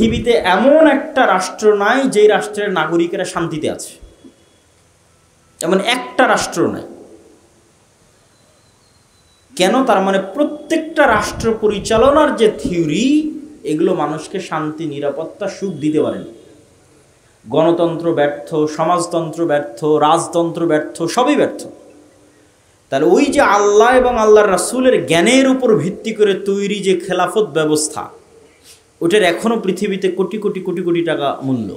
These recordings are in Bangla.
পৃথিবীতে এমন একটা রাষ্ট্র নাই যেই রাষ্ট্রের নাগরিকেরা শান্তিতে আছে, এমন একটা রাষ্ট্র নাই। কেন? তার মানে প্রত্যেকটা রাষ্ট্র পরিচালনার যে থিওরি, এগুলো মানুষকে শান্তি, নিরাপত্তা, সুখ দিতে পারেনি। গণতন্ত্র ব্যর্থ, সমাজতন্ত্র ব্যর্থ, রাজতন্ত্র ব্যর্থ, সবই ব্যর্থ। তাহলে ওই যে আল্লাহ এবং আল্লাহর রাসূলের জ্ঞানের উপর ভিত্তি করে তৈরি যে খেলাফত ব্যবস্থা, ওটার এখনও পৃথিবীতে কোটি কোটি কোটি কোটি টাকা মূল্য।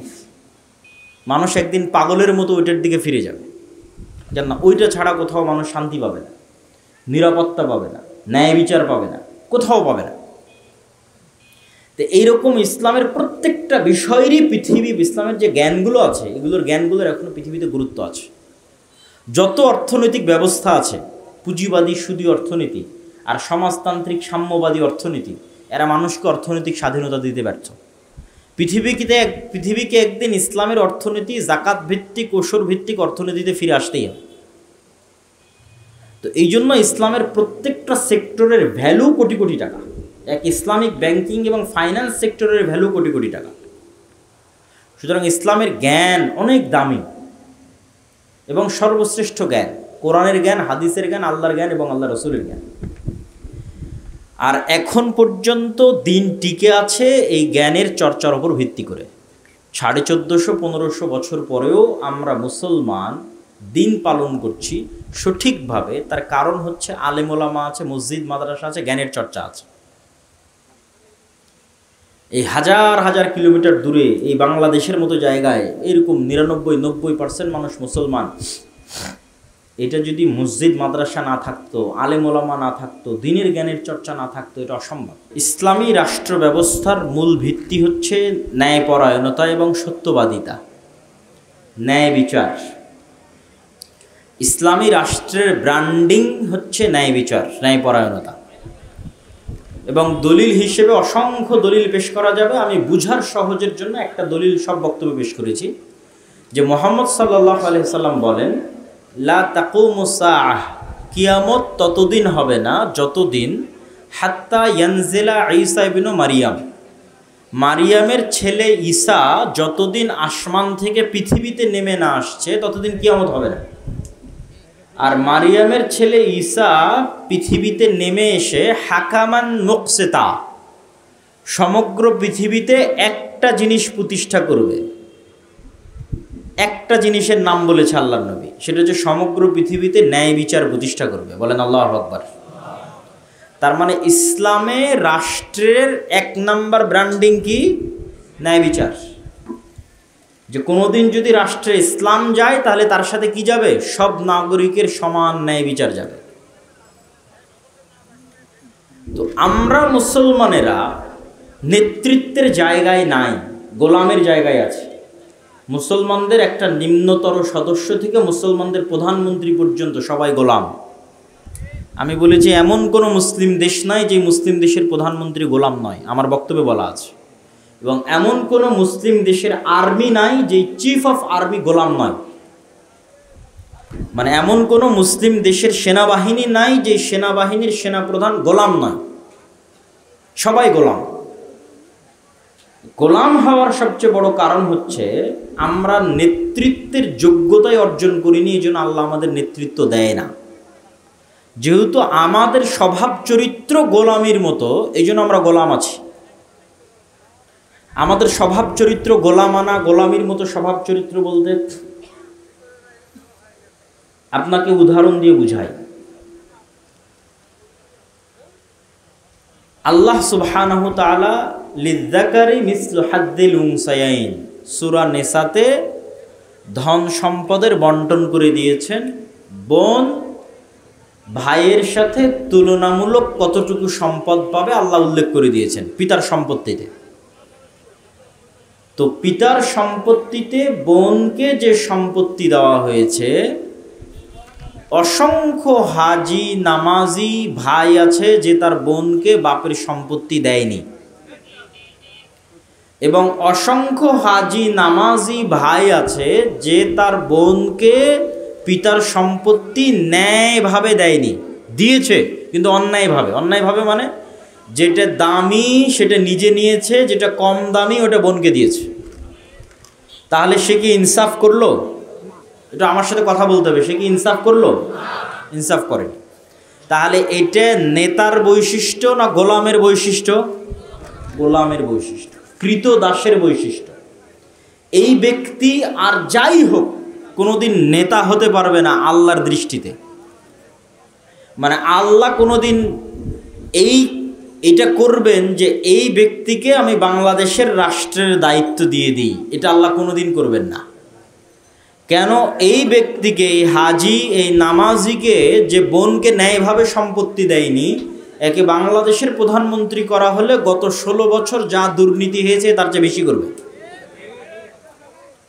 মানুষ একদিন পাগলের মতো ওইটার দিকে ফিরে যাবে, জান না ওইটা ছাড়া কোথাও মানুষ শান্তি পাবে না, নিরাপত্তা পাবে না, ন্যায় বিচার পাবে না, কোথাও পাবে না। তো এইরকম ইসলামের প্রত্যেকটা বিষয়েরই পৃথিবী, ইসলামের যে জ্ঞানগুলো আছে, এগুলোর জ্ঞানগুলোর এখনও পৃথিবীতে গুরুত্ব আছে। যত অর্থনৈতিক ব্যবস্থা আছে, পুঁজিবাদী সুদী অর্থনীতি আর সমাজতান্ত্রিক সাম্যবাদী অর্থনীতি, এরা মানুষকে অর্থনৈতিক স্বাধীনতা দিতে ব্যর্থ। পৃথিবীকে একদিন ইসলামের অর্থনীতি জাকাত ভিত্তিক, ওসর ভিত্তিক অর্থনীতিতে ফিরে আসতেই হবে। তো এই জন্য ইসলামের প্রত্যেকটা সেক্টরের ভ্যালু কোটি কোটি টাকা। এক ইসলামিক ব্যাংকিং এবং ফাইন্যান্স সেক্টরের ভ্যালু কোটি কোটি টাকা। সুতরাং ইসলামের জ্ঞান অনেক দামি এবং সর্বশ্রেষ্ঠ জ্ঞান, কোরআনের জ্ঞান, হাদিসের জ্ঞান, আল্লাহর জ্ঞান এবং আল্লাহ রসুলের জ্ঞান। আর এখন পর্যন্ত দিন টিকে আছে এই জ্ঞানের চর্চার উপর ভিত্তি করে। 1450-1500 বছর পরেও আমরা মুসলমান দিন পালন করছি সঠিকভাবে। তার কারণ হচ্ছে আলেম ওলামা আছে, মসজিদ মাদ্রাসা আছে, জ্ঞানের চর্চা আছে। এই হাজার হাজার কিলোমিটার দূরে এই বাংলাদেশের মতো জায়গায় এরকম 99-90% মানুষ মুসলমান। এটা যদি মসজিদ মাদ্রাসা না থাকতো, আলেম ওলামা না থাকতো, দিনের জ্ঞানের চর্চা না থাকতো, এটা অসম্ভব। ইসলামী রাষ্ট্র ব্যবস্থার মূল ভিত্তি হচ্ছে ন্যায়পরায়ণতা এবং সত্যবাদিতা, ন্যায় বিচার। ইসলামী রাষ্ট্রের ব্র্যান্ডিং হচ্ছে ন্যায় বিচার, ন্যায়পরায়ণতা। এবং দলিল হিসেবে অসংখ্য দলিল পেশ করা যাবে। আমি বুঝার সহজের জন্য একটা দলিল সব বক্তব্য পেশ করেছি, যে মুহাম্মদ সাল্লাল্লাহু আলাইহি সাল্লাম বলেন, লা তাকুমু সাআহ, কিয়ামত ততদিন হবে না যতদিন হাত্তা ইয়ানজিলা ঈসা ইবনে মারিয়াম, মারিয়ামের ছেলে ঈসা যতদিন আসমান থেকে পৃথিবীতে নেমে না আসছে ততদিন কিয়ামত হবে না। আর মারিয়ামের ছেলে ঈসা পৃথিবীতে নেমে এসে হাকামান মুকসিতা, সমগ্র পৃথিবীতে একটা জিনিস প্রতিষ্ঠা করবে। একটা জিনিসের নাম বলেছে আল্লাহর নবী, সেটা হচ্ছে সমগ্র পৃথিবীতে ন্যায় বিচার প্রতিষ্ঠা করবে। বলেন আল্লাহু আকবার। তার মানে ইসলামে রাষ্ট্রের 1 নাম্বার ব্র্যান্ডিং কি? ন্যায় বিচার। যে কোনোদিন যদি রাষ্ট্রে ইসলাম যায় তাহলে তার সাথে কি যাবে? সব নাগরিকের সমান ন্যায় বিচার যাবে। তো আমরা মুসলমানেরা নেতৃত্বের জায়গায় নাই, গোলামের জায়গায় আছে। মুসলমানদের একটা নিম্নতর সদস্য থেকে মুসলমানদের প্রধানমন্ত্রী পর্যন্ত সবাই গোলাম। আমি বলেছি এমন কোনো মুসলিম দেশ নাই যে মুসলিম দেশের প্রধানমন্ত্রী গোলাম নয়, আমার বক্তব্যে বলা আছে। এবং এমন কোনো মুসলিম দেশের আর্মি নাই যে চিফ অফ আর্মি গোলাম নয়। মানে এমন কোনো মুসলিম দেশের সেনাবাহিনী নাই যে সেনাবাহিনীর সেনাপ্রধান গোলাম নয়, সবাই গোলাম। গোলাম হওয়ার সবচেয়ে বড় কারণ হচ্ছে আমরা নেতৃত্বের যোগ্যতায় অর্জন করিনি, এই জন্য আল্লাহ আমাদের নেতৃত্ব দেয় না। যেহেতু আমাদের স্বভাব চরিত্র গোলামির মতো, এই জন্য আমরা গোলাম আছি। আমাদের স্বভাব চরিত্র গোলামানা, গোলামির মতো স্বভাব চরিত্র বলতে আপনাকে উদাহরণ দিয়ে বুঝাই। আল্লাহ সুবহানাহু তাআলা লিযযাকারি মিসলু হাদ্দিল উনসায়াইন সূরা নিসাতে ধন সম্পদের বন্টন করে দিয়েছেন। বোন ভাইয়ের সাথে তুলনামূলক কতটুকু সম্পদ পাবে আল্লাহ উল্লেখ করে দিয়েছেন পিতার সম্পত্তিতে। তো পিতার সম্পত্তিতে বোনকে যে সম্পত্তি দেওয়া হয়েছে, অসংখ্য হাজি নামাজি ভাই আছে যে তার বোনকে বাপের সম্পত্তি দেয়নি, এবং অসংখ্য হাজি নামাজি ভাই আছে যে তার বোনকে পিতার সম্পত্তি ন্যায়ভাবে দেয়নি, দিয়েছে কিন্তু অন্যায়ভাবে। অন্যায়ভাবে মানে যেটা দামি সেটা নিজে নিয়েছে, যেটা কম দামি ওটা বোনকে দিয়েছে। তাহলে সে কি ইনসাফ করলো? এটা আমার সাথে কথা বলতে হবে, সে কি ইনসাফ করলো? ইনসাফ করে। তাহলে এটা নেতার বৈশিষ্ট্য না গোলামের বৈশিষ্ট্য? গোলামের বৈশিষ্ট্য, কৃতদাসের বৈশিষ্ট্য। এই ব্যক্তি আর যাই হোক কোনোদিন নেতা হতে পারবে না আল্লাহর দৃষ্টিতে। মানে আল্লাহ কোনোদিন এটা করবেন যে এই ব্যক্তিকে আমি বাংলাদেশের রাষ্ট্রের দায়িত্ব দিয়ে দিই, এটা আল্লাহ কোনোদিন করবেন না। কেন? এই ব্যক্তিকে, এই হাজি, এই নামাজিকে যে বোনকে ন্যায়ভাবে সম্পত্তি দেয়নি, একে বাংলাদেশের প্রধানমন্ত্রী করা হলে গত 16 বছর যা দুর্নীতি হয়েছে তার চেয়ে বেশি করবে।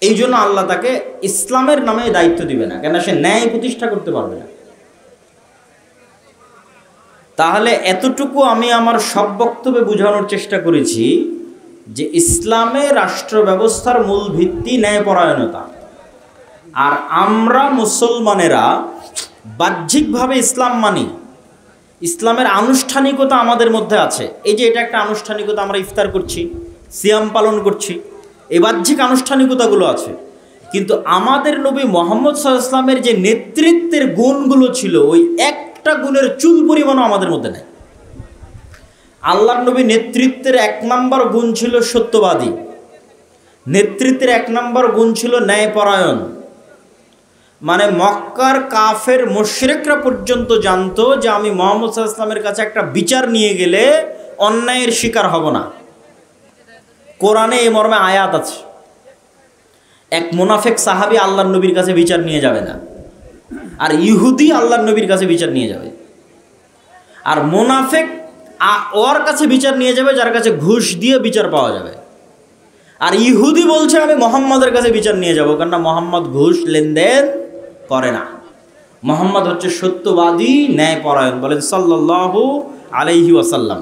এই জন্য আল্লাহ তাকে ইসলামের নামে দায়িত্ব দিবে না, কেন? সে ন্যায় প্রতিষ্ঠা করতে পারবে না। তাহলে এতটুকু আমি আমার সব বক্তব্যে বোঝানোর চেষ্টা করেছি যে ইসলামে রাষ্ট্র ব্যবস্থার মূল ভিত্তি ন্যায়পরায়ণতা। আর আমরা মুসলমানেরা বাহ্যিকভাবে ইসলাম মানি, ইসলামের আনুষ্ঠানিকতা আমাদের মধ্যে আছে। এই যে এটা একটা আনুষ্ঠানিকতা, আমরা ইফতার করছি, সিয়াম পালন করছি, এই বাহ্যিক আনুষ্ঠানিকতাগুলো আছে। কিন্তু আমাদের নবী মুহাম্মদ সাল্লাল্লাহু আলাইহি ওয়াসাল্লামের যে নেতৃত্বের গুণগুলো ছিল, ওই একটা গুণের চুল পরিমাণও আমাদের মধ্যে নেই। আল্লাহর নবী নেতৃত্বের 1 নম্বর গুণ ছিল সত্যবাদী, নেতৃত্বের 1 নম্বর গুণ ছিল ন্যায়পরায়ণ। মানে মক্কার কাফের মুশরিকরা পর্যন্ত জানতো যে আমি মুহাম্মদ সাল্লাল্লাহু আলাইহি ওয়াসাল্লামের কাছে একটা বিচার নিয়ে গেলে অন্যায়ের শিকার হব না। কোরআনে এই মর্মে আয়াত আছে, এক মুনাফিক সাহাবী আল্লাহর নবীর কাছে বিচার নিয়ে যাবে না, আর ইহুদি আল্লাহর নবীর কাছে বিচার নিয়ে যাবে। আর মুনাফিক ওর কাছে বিচার নিয়ে যাবে যার কাছে ঘুষ দিয়ে বিচার পাওয়া যাবে। আর ইহুদি বলছে আমি মুহাম্মাদের কাছে বিচার নিয়ে যাব, কারণ মুহাম্মদ ঘুষ লেনদেন করে না। মুহাম্মদ হচ্ছে সত্যবাদী, ন্যায়পরায়ণ। বলেন সাল্লাল্লাহু আলাইহি ওয়াসাল্লাম।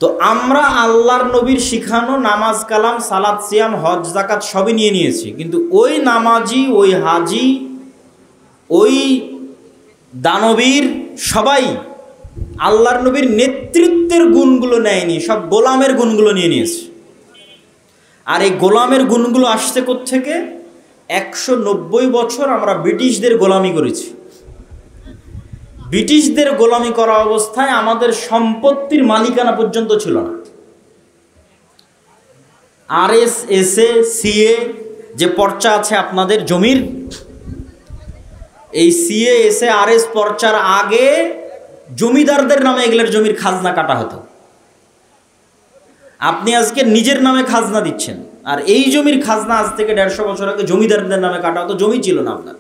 তো আমরা আল্লাহর নবীর শিখানো নামাজ, কালাম, সালাত, সিয়াম, হজ, যাকাত সবই নিয়ে নিয়েছি, কিন্তু ওই নামাজি, ওই হাজি, ওই দানবীর সবাই আল্লাহর নবীর নেতৃত্বের গুণগুলো নেয়নি, সব গোলামের গুণগুলো নিয়ে নিয়েছে। আর এই গোলামের গুণগুলো আসছে কোত্থেকে? 190 বছর আমরা ব্রিটিশদের গোলামি করেছি। ব্রিটিশদের গোলামি করা অবস্থায় আমাদের সম্পত্তির মালিকানা পর্যন্ত ছিল না। RSA, CA যে পর্চা আছে আপনাদের জমির, এই CA, SA, RS পর্চার আগে জমিদারদের নামে এগুলোর জমির খাজনা কাটা হতো। আপনি আজকে নিজের নামে খাজনা দিচ্ছেন, আর এই জমির খাজনা আজ থেকে 150 বছর আগে জমিদারদের নামে কাটা হতো। জমি ছিল না আপনার,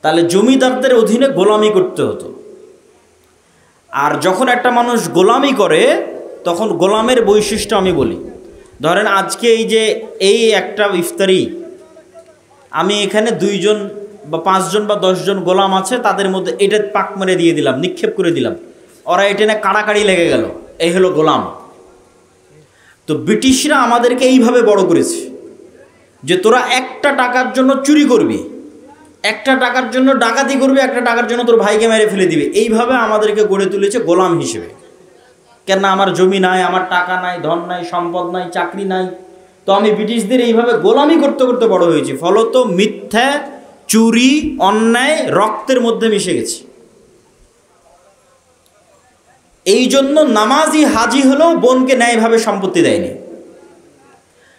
তাহলে জমিদারদের অধীনে গোলামি করতে হতো। আর যখন একটা মানুষ গোলামি করে তখন গোলামের বৈশিষ্ট্য আমি বলি, ধরেন আজকে এই একটা ইফতারি, আমি এখানে 2 জন বা 5 জন বা 10 জন গোলাম আছে, তাদের মধ্যে এটা পাক মেরে দিয়ে দিলাম, নিক্ষেপ করে দিলাম, ওরা এটা না কাড়াকাড়ি লেগে গেল, এই হলো গোলাম। তো ব্রিটিশরা আমাদেরকে এইভাবে বড় করেছে যে তোরা একটা টাকার জন্য চুরি করবি, একটা টাকার জন্য ডাকাতি করবি, একটা টাকার জন্য তোর ভাইকে মেরে ফেলে দিবে। এইভাবে আমাদেরকে গড়ে তুলেছে গোলাম হিসেবে। কেন? আমার জমি নাই, আমার টাকা নাই, ধন নাই, সম্পদ নাই, চাকরি নাই। তো আমি ব্রিটিশদের এইভাবে গোলামি করতে করতে বড় হয়েছি। ফলত মিথ্যা, চুরি, অন্যায় রক্তের মধ্যে মিশে গেছে। এই জন্য নামাজি হাজি হলেও বোনকে ন্যায়ভাবে সম্পত্তি দেয়নি।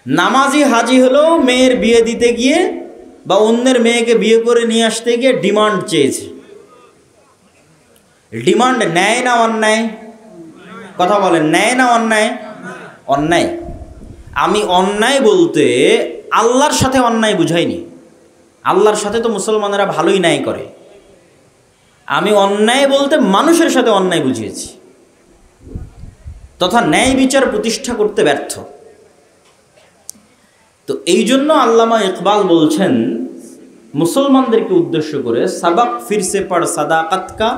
নামাজি হাজি হলেও মেয়ের বিয়ে দিতে গিয়ে বা অন্যের মেয়েকে বিয়ে করে নিয়ে আসতে গিয়ে ডিমান্ড চেয়েছে। ডিমান্ড ন্যায় না অন্যায়? কথা বলেন, ন্যায় না অন্যায়? অন্যায়। আমি অন্যায় বলতে আল্লাহর সাথে অন্যায় বুঝাইনি, আল্লাহর সাথে তো মুসলমানেরা ভালোই ন্যায় করে। আমি অন্যায় বলতে মানুষের সাথে অন্যায় বুঝিয়েছি, তথা ন্যায় বিচার প্রতিষ্ঠা করতে ব্যর্থ। তো এই জন্য আল্লামা ইকবাল বলছেন মুসলমানদেরকে উদ্দেশ্য করে, সবক ফিরসে পড় সাদাকত কা,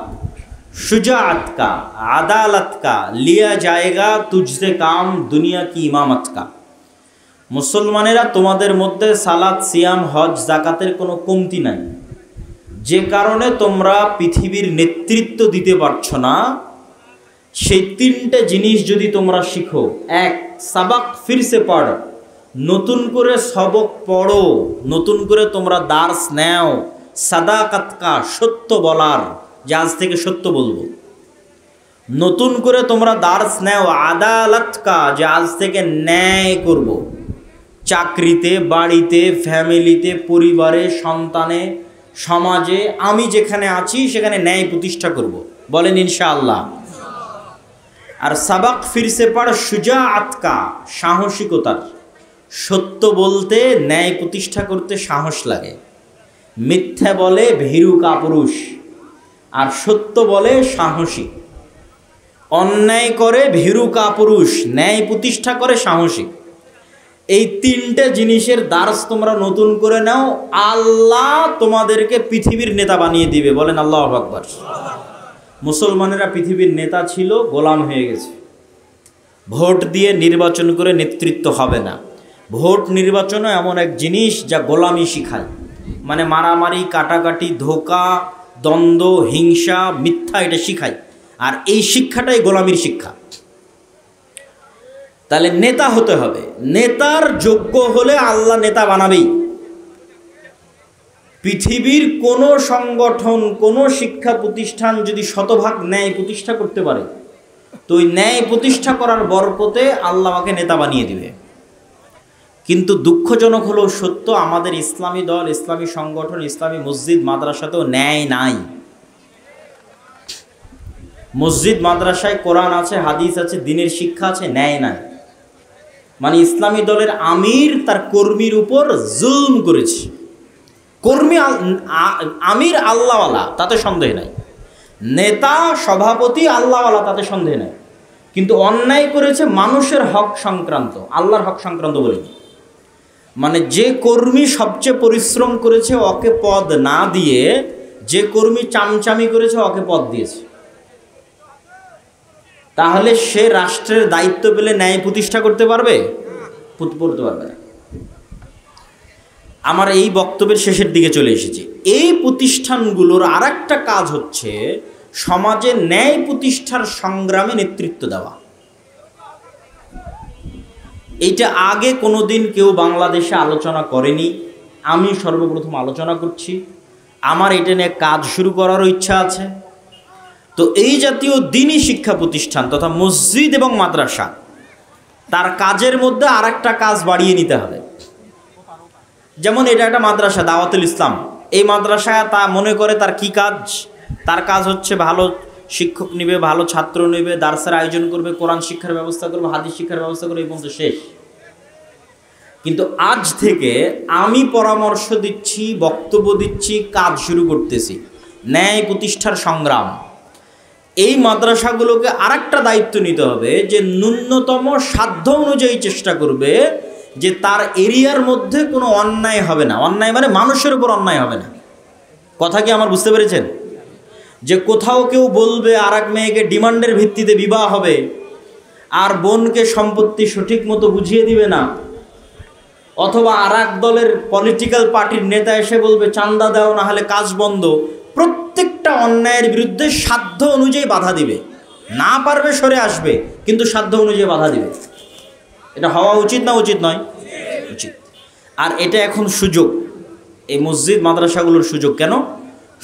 শুজাআত কা, আদালত কা, লিয়া জায়েগা তুঝসে কাম দুনিয়া কি ইমামত কা। মুসলমানেরা, তোমাদের মধ্যে সালাত, সিয়াম, হজ, যাকাতের কোনো কমতি নাই, যে কারণে তোমরা পৃথিবীর নেতৃত্ব দিতে পারছো না, সেই তিনটে জিনিস যদি তোমরা শিখো, এক, সাবাক ফিরসে পড়ো, নতুন করে সবক পড়ো, নতুন করে তোমরা দার্স নেও, সাদাকাতকা, সত্য বলার, যে আজ থেকে সত্য বলবো, নতুন করে তোমরা দার্স নেও, আদালতকা, যে আজ থেকে ন্যায় করব, চাকরিতে, বাড়িতে, ফ্যামিলিতে, পরিবারে, সন্তানে, সমাজে, আমি যেখানে আছি সেখানে ন্যায় প্রতিষ্ঠা করব, বলেন ইনশাআল্লাহ। আর সাবাক ফিরসে পড় সুজাআতকা, সাহসিকতার, সত্য বলতে, ন্যায় প্রতিষ্ঠা করতে সাহস লাগে। মিথ্যা বলে ভীরু কাপুরুষ, আর সত্য বলে সাহসী। অন্যায় করে ভীরু কাপুরুষ, ন্যায় প্রতিষ্ঠা করে সাহসী। এই তিনটে জিনিসের দার্স তোমরা নতুন করে নাও, আল্লাহ তোমাদেরকে পৃথিবীর নেতা বানিয়ে দিবে, বলেন আল্লাহু আকবার। মুসলমানেরা পৃথিবীর নেতা ছিল, গোলাম হয়ে গেছে। ভোট দিয়ে নির্বাচন করে নেতৃত্ব হবে না। ভোট নির্বাচনও এমন এক জিনিস যা গোলামি শিখায়, মানে মারামারি, কাটাকাটি, ধোঁকা, দ্বন্দ্ব, হিংসা, মিথ্যা, এটা শিখায়। আর এই শিক্ষাটাই গোলামির শিক্ষা। তাহলে নেতা হতে হবে, নেতার যোগ্য হলে আল্লাহ নেতা বানাবেই। পৃথিবীর কোনো সংগঠন, কোনো শিক্ষা প্রতিষ্ঠান যদি শতভাগ ন্যায় প্রতিষ্ঠা করতে পারে, তো ওই ন্যায় প্রতিষ্ঠা করার বরকতে আল্লাহ আমাকে নেতা বানিয়ে দিবে। কিন্তু দুঃখজনক হলো সত্য, আমাদের ইসলামী দল, ইসলামী সংগঠন, ইসলামী মসজিদ মাদ্রাসাতেও ন্যায় নাই। মসজিদ মাদ্রাসায় কোরআন আছে, হাদিস আছে, দ্বীনের শিক্ষা আছে, ন্যায় নাই। মানে ইসলামী দলের আমির তার কর্মীর উপর জুলম করেছে। কর্মী আমির আল্লাহওয়ালা, তাতে সন্দেহ নাই। নেতা সভাপতি আল্লাহওয়ালা, তাতে সন্দেহ নাই। কিন্তু অন্যায় করেছে মানুষের হক সংক্রান্ত, আল্লাহর হক সংক্রান্ত বলিনি। মানে যে কর্মী সবচেয়ে পরিশ্রম করেছে ওকে পদ না দিয়ে, যে কর্মী চামচামি করেছে ওকে পদ দিয়েছে। তাহলে সে রাষ্ট্রের দায়িত্ব পেলে ন্যায় প্রতিষ্ঠা করতে পারবে? করতে পারবে না। আমার এই বক্তব্যের শেষের দিকে চলে এসেছি। এই প্রতিষ্ঠানগুলোর আর একটা কাজ হচ্ছে সমাজে ন্যায় প্রতিষ্ঠার সংগ্রামে নেতৃত্ব দেওয়া। এইটা আগে কোনোদিন কেউ বাংলাদেশে আলোচনা করেনি, আমি সর্বপ্রথম আলোচনা করছি। আমার এটা নিয়ে কাজ শুরু করারও ইচ্ছা আছে। তো এই জাতীয় দ্বীনি শিক্ষা প্রতিষ্ঠান তথা মসজিদ এবং মাদ্রাসা, তার কাজের মধ্যে আর একটা কাজ বাড়িয়ে নিতে হবে। যেমন এটা একটা মাদ্রাসা, দাওয়াতুল ইসলাম। এই মাদ্রাসা তা মনে করে তার কি কাজ? তার কাজ হচ্ছে ভালো শিক্ষক নেবে, ভালো ছাত্র নেবে, দার্সের আয়োজন করবে, কোরআন শিক্ষার ব্যবস্থা করবে, হাদিস শিক্ষার ব্যবস্থা করবে, এই পর্যন্ত শেষ। কিন্তু আজ থেকে আমি পরামর্শ দিচ্ছি, বক্তব্য দিচ্ছি, কাজ শুরু করতেছি, ন্যায় প্রতিষ্ঠার সংগ্রাম। এই মাদ্রাসাগুলোকে আর একটা দায়িত্ব নিতে হবে যে ন্যূনতম সাধ্য অনুযায়ী চেষ্টা করবে যে তার এরিয়ার মধ্যে কোনো অন্যায় হবে না। অন্যায় মানে মানুষের উপর অন্যায় হবে না। কথা কি আমার বুঝতে পেরেছেন? যে কোথাও কেউ বলবে আর এক মেয়েকে ডিমান্ডের ভিত্তিতে বিবাহ হবে, আর বোনকে সম্পত্তি সঠিক মতো বুঝিয়ে দিবে না, অথবা আর এক দলের পলিটিক্যাল পার্টির নেতা এসে বলবে চাঁদা দাও না হলে কাজ বন্ধ। প্রত্যেকটা অন্যায়ের বিরুদ্ধে সাধ্য অনুযায়ী বাধা দিবে, না পারবে সরে আসবে, কিন্তু সাধ্য অনুযায়ী বাধা দিবে। এটা হওয়া উচিত না উচিত নয়? উচিত। আর এটা এখন সুযোগ, এই মসজিদ মাদ্রাসাগুলোর সুযোগ। কেন?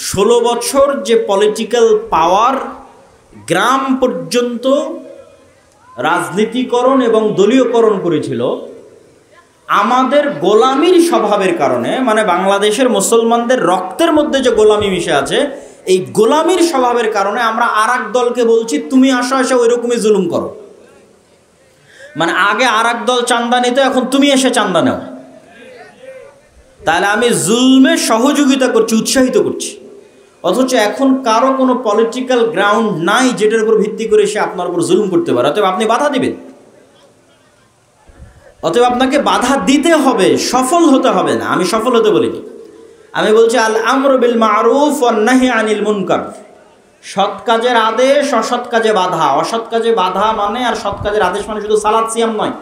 16 বছর যে পলিটিক্যাল পাওয়ার গ্রাম পর্যন্ত রাজনীতিকরণ এবং দলীয়করণ করেছিল, আমাদের গোলামির স্বভাবের কারণে, মানে বাংলাদেশের মুসলমানদের রক্তের মধ্যে যে গোলামি মিশে আছে, এই গোলামির স্বভাবের কারণে আমরা আর এক দলকে বলছি তুমি আসো, এসে ওই রকমই জুলুম করো। মানে আগে আর এক দল চাঁদা নিত, এখন তুমি এসে চাঁদা নাও। তাহলে আমি জুলমে সহযোগিতা করছি, উৎসাহিত করছি। অথচ এখন কারো কোনো পলিটিক্যাল গ্রাউন্ড নাই যেটার উপর ভিত্তি করে সে আপনার উপর জুলুম করতে পারে। অতএব আপনি বাধা দিবেন, অতএব আপনাকে বাধা দিতে হবে, সফল হতে হবে না। আমি সফল হতে বলিনি, আমি বলছি আল আমরু বিল মারুফ ওয়ান নাহি আনিল মুনকার। সৎ কাজের আদেশ, অসৎ কাজে বাধা। অসৎ কাজে বাধা মানে আর সৎ কাজের আদেশ মানে শুধু সালাত সিয়াম নয়।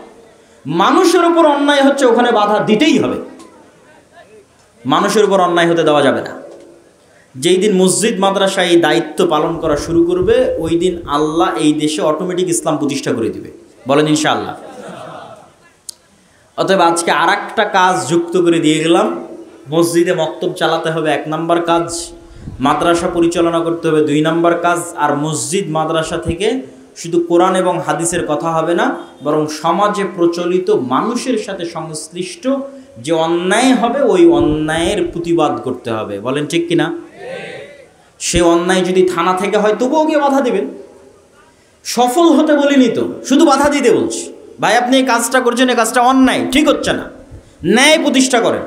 মানুষের উপর অন্যায় হচ্ছে, ওখানে বাধা দিতেই হবে। মানুষের উপর অন্যায় হতে দেওয়া যাবে না। যেই দিন মসজিদ মাদ্রাসা এই দায়িত্ব পালন করা শুরু করবে, ওই দিন আল্লাহ এই দেশে অটোমেটিক ইসলাম প্রতিষ্ঠা করে দিবে। বলেন ইনশাআল্লাহ। অতএব আজকে আর একটা কাজ যুক্ত করে দিয়ে গেলাম। মসজিদে মক্তব চালাতে হবে 1 নম্বর কাজ, মাদ্রাসা পরিচালনা করতে হবে 2 নম্বর কাজ। আর মসজিদ মাদ্রাসা থেকে শুধু কোরআন এবং হাদিসের কথা হবে না, বরং সমাজে প্রচলিত মানুষের সাথে সংশ্লিষ্ট যে অন্যায় হবে ওই অন্যায়ের প্রতিবাদ করতে হবে। বলেন ঠিক কিনা? সে অন্যায় যদি থানা থেকে হয় তবুও গিয়ে বাধা দিবেন। সফল হতে বলিনি তো, শুধু বাধা দিতে বলছি। ভাই আপনি এই কাজটা করছেন, এই কাজটা অন্যায়, ঠিক হচ্ছে না, ন্যায় প্রতিষ্ঠা করেন।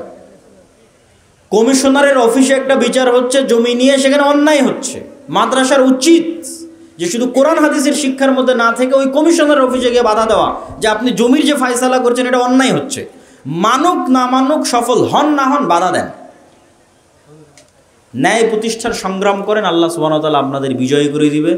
কমিশনারের অফিসে একটা বিচার হচ্ছে জমি নিয়ে, সেখানে অন্যায় হচ্ছে। মাদ্রাসার উচিত যে শুধু কোরআন হাদিসের শিক্ষার মধ্যে না থেকে ওই কমিশনারের অফিসে গিয়ে বাধা দেওয়া, যে আপনি জমির যে ফায়সালা করছেন এটা অন্যায় হচ্ছে। মানুক না মানুক, সফল হন না হন, বাধা দেন, ন্যায় প্রতিষ্ঠার সংগ্রাম করেন। আল্লাহ সুবহানাহু ওয়া তাআলা আপনাদের বিজয় করে দিবে।